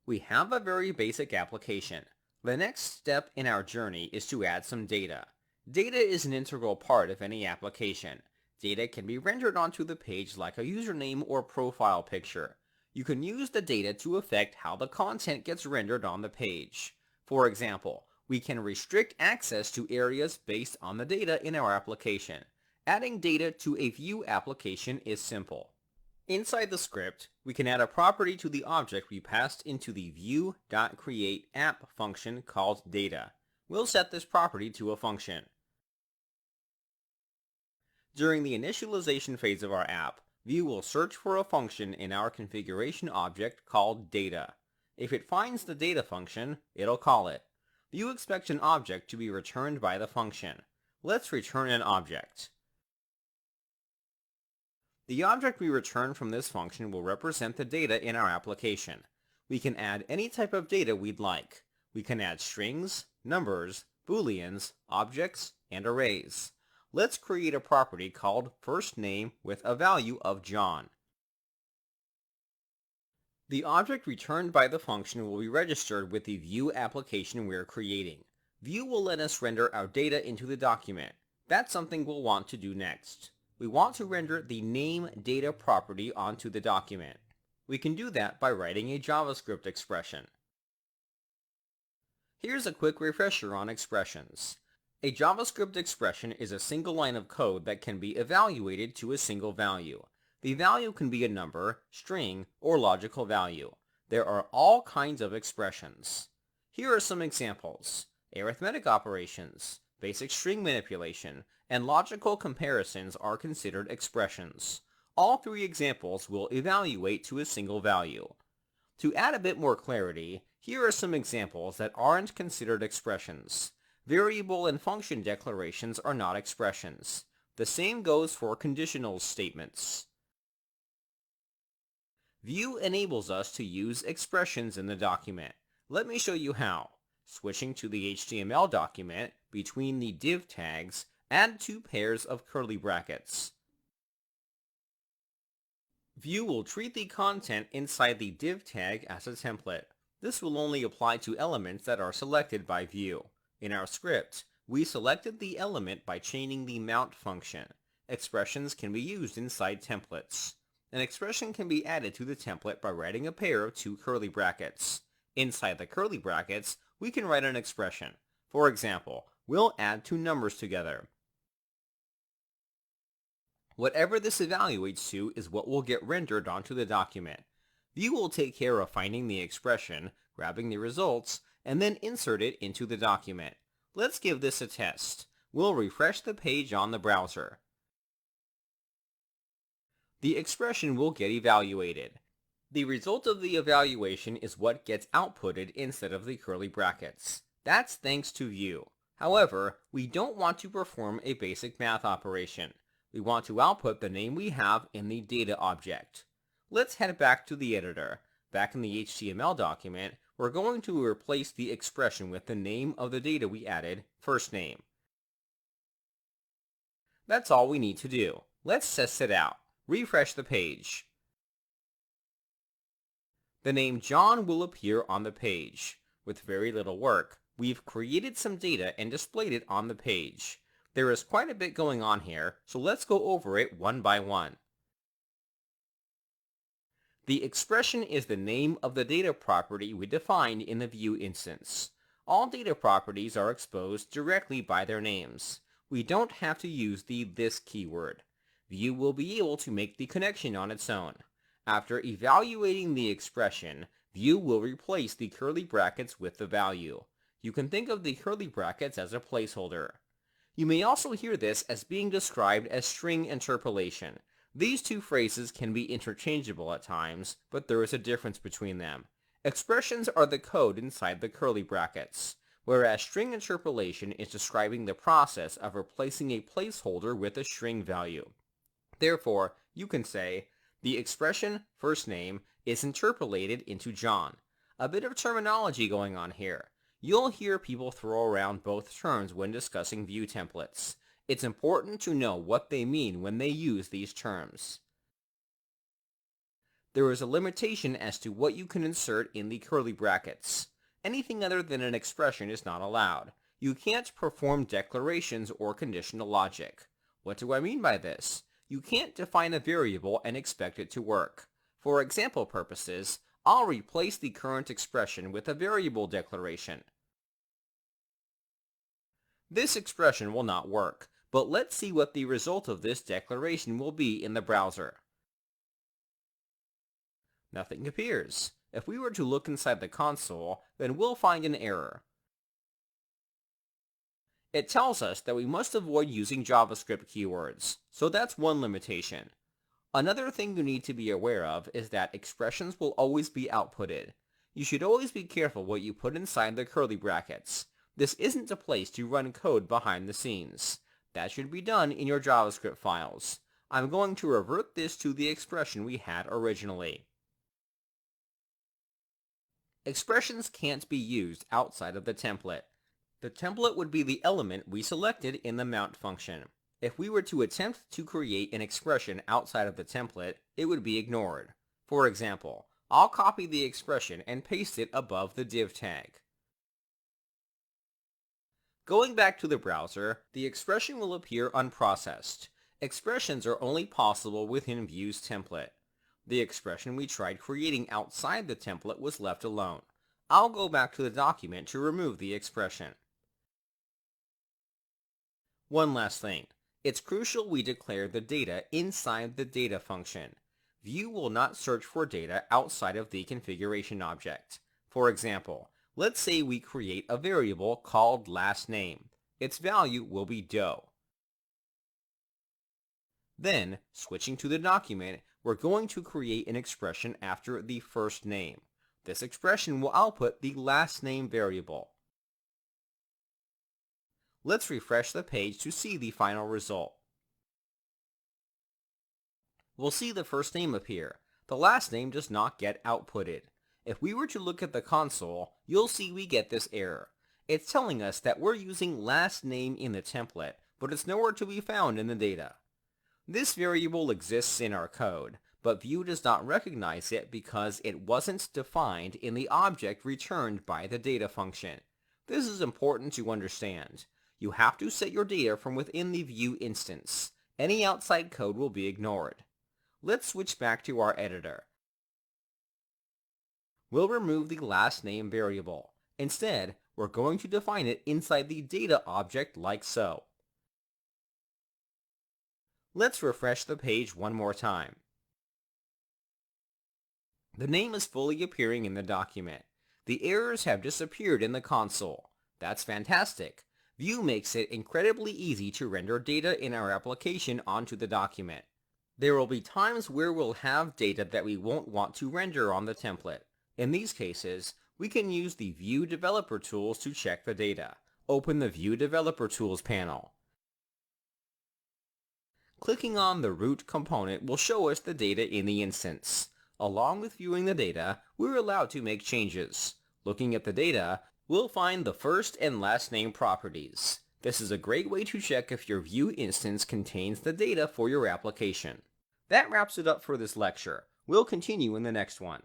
We have a very basic application. The next step in our journey is to add some data. Data is an integral part of any application. Data can be rendered onto the page like a username or profile picture. You can use the data to affect how the content gets rendered on the page. For example, we can restrict access to areas based on the data in our application. Adding data to a Vue application is simple. Inside the script, we can add a property to the object we passed into the Vue.createApp function called data. We'll set this property to a function. During the initialization phase of our app, Vue will search for a function in our configuration object called data. If it finds the data function, it'll call it. Vue expects an object to be returned by the function. Let's return an object. The object we return from this function will represent the data in our application. We can add any type of data we'd like. We can add strings, numbers, booleans, objects, and arrays. Let's create a property called firstName with a value of John. The object returned by the function will be registered with the Vue application we're creating. Vue will let us render our data into the document. That's something we'll want to do next. We want to render the nameData property onto the document. We can do that by writing a JavaScript expression. Here's a quick refresher on expressions. A JavaScript expression is a single line of code that can be evaluated to a single value. The value can be a number, string, or logical value. There are all kinds of expressions. Here are some examples: arithmetic operations, basic string manipulation, and logical comparisons are considered expressions. All three examples will evaluate to a single value. To add a bit more clarity, here are some examples that aren't considered expressions. Variable and function declarations are not expressions. The same goes for conditional statements. Vue enables us to use expressions in the document. Let me show you how. Switching to the HTML document, between the div tags, add two pairs of curly brackets. Vue will treat the content inside the div tag as a template. This will only apply to elements that are selected by Vue. In our script, we selected the element by chaining the mount function. Expressions can be used inside templates. An expression can be added to the template by writing a pair of two curly brackets. Inside the curly brackets, we can write an expression. For example, we'll add two numbers together. Whatever this evaluates to is what will get rendered onto the document. Vue will take care of finding the expression, grabbing the results, and then insert it into the document. Let's give this a test. We'll refresh the page on the browser. The expression will get evaluated. The result of the evaluation is what gets outputted instead of the curly brackets. That's thanks to Vue. However, we don't want to perform a basic math operation. We want to output the name we have in the data object. Let's head back to the editor. Back in the HTML document, we're going to replace the expression with the name of the data we added, firstName. That's all we need to do. Let's test it out. Refresh the page. The name John will appear on the page. With very little work, we've created some data and displayed it on the page. There is quite a bit going on here, so let's go over it one by one. The expression is the name of the data property we defined in the Vue instance. All data properties are exposed directly by their names. We don't have to use the this keyword. Vue will be able to make the connection on its own. After evaluating the expression, Vue will replace the curly brackets with the value. You can think of the curly brackets as a placeholder. You may also hear this as being described as string interpolation. These two phrases can be interchangeable at times, but there is a difference between them. Expressions are the code inside the curly brackets, whereas string interpolation is describing the process of replacing a placeholder with a string value. Therefore, you can say, the expression firstName is interpolated into John. A bit of terminology going on here. You'll hear people throw around both terms when discussing Vue templates. It's important to know what they mean when they use these terms. There is a limitation as to what you can insert in the curly brackets. Anything other than an expression is not allowed. You can't perform declarations or conditional logic. What do I mean by this? You can't define a variable and expect it to work. For example purposes, I'll replace the current expression with a variable declaration. This expression will not work, but let's see what the result of this declaration will be in the browser. Nothing appears. If we were to look inside the console, then we'll find an error. It tells us that we must avoid using JavaScript keywords, so that's one limitation. Another thing you need to be aware of is that expressions will always be outputted. You should always be careful what you put inside the curly brackets. This isn't a place to run code behind the scenes. That should be done in your JavaScript files. I'm going to revert this to the expression we had originally. Expressions can't be used outside of the template. The template would be the element we selected in the mount function. If we were to attempt to create an expression outside of the template, it would be ignored. For example, I'll copy the expression and paste it above the div tag. Going back to the browser, the expression will appear unprocessed. Expressions are only possible within Vue's template. The expression we tried creating outside the template was left alone. I'll go back to the document to remove the expression. One last thing. It's crucial we declare the data inside the data function. Vue will not search for data outside of the configuration object. For example, let's say we create a variable called lastName. Its value will be doe. Then, switching to the document, we're going to create an expression after the first name. This expression will output the lastName variable. Let's refresh the page to see the final result. We'll see the first name appear. The last name does not get outputted. If we were to look at the console, you'll see we get this error. It's telling us that we're using lastName in the template, but it's nowhere to be found in the data. This variable exists in our code, but Vue does not recognize it because it wasn't defined in the object returned by the data function. This is important to understand. You have to set your data from within the Vue instance. Any outside code will be ignored. Let's switch back to our editor. We'll remove the lastName variable. Instead, we're going to define it inside the data object like so. Let's refresh the page one more time. The name is fully appearing in the document. The errors have disappeared in the console. That's fantastic. Vue makes it incredibly easy to render data in our application onto the document. There will be times where we'll have data that we won't want to render on the template. In these cases, we can use the Vue Developer Tools to check the data. Open the Vue Developer Tools panel. Clicking on the root component will show us the data in the instance. Along with viewing the data, we're allowed to make changes. Looking at the data, we'll find the first and last name properties. This is a great way to check if your Vue instance contains the data for your application. That wraps it up for this lecture. We'll continue in the next one.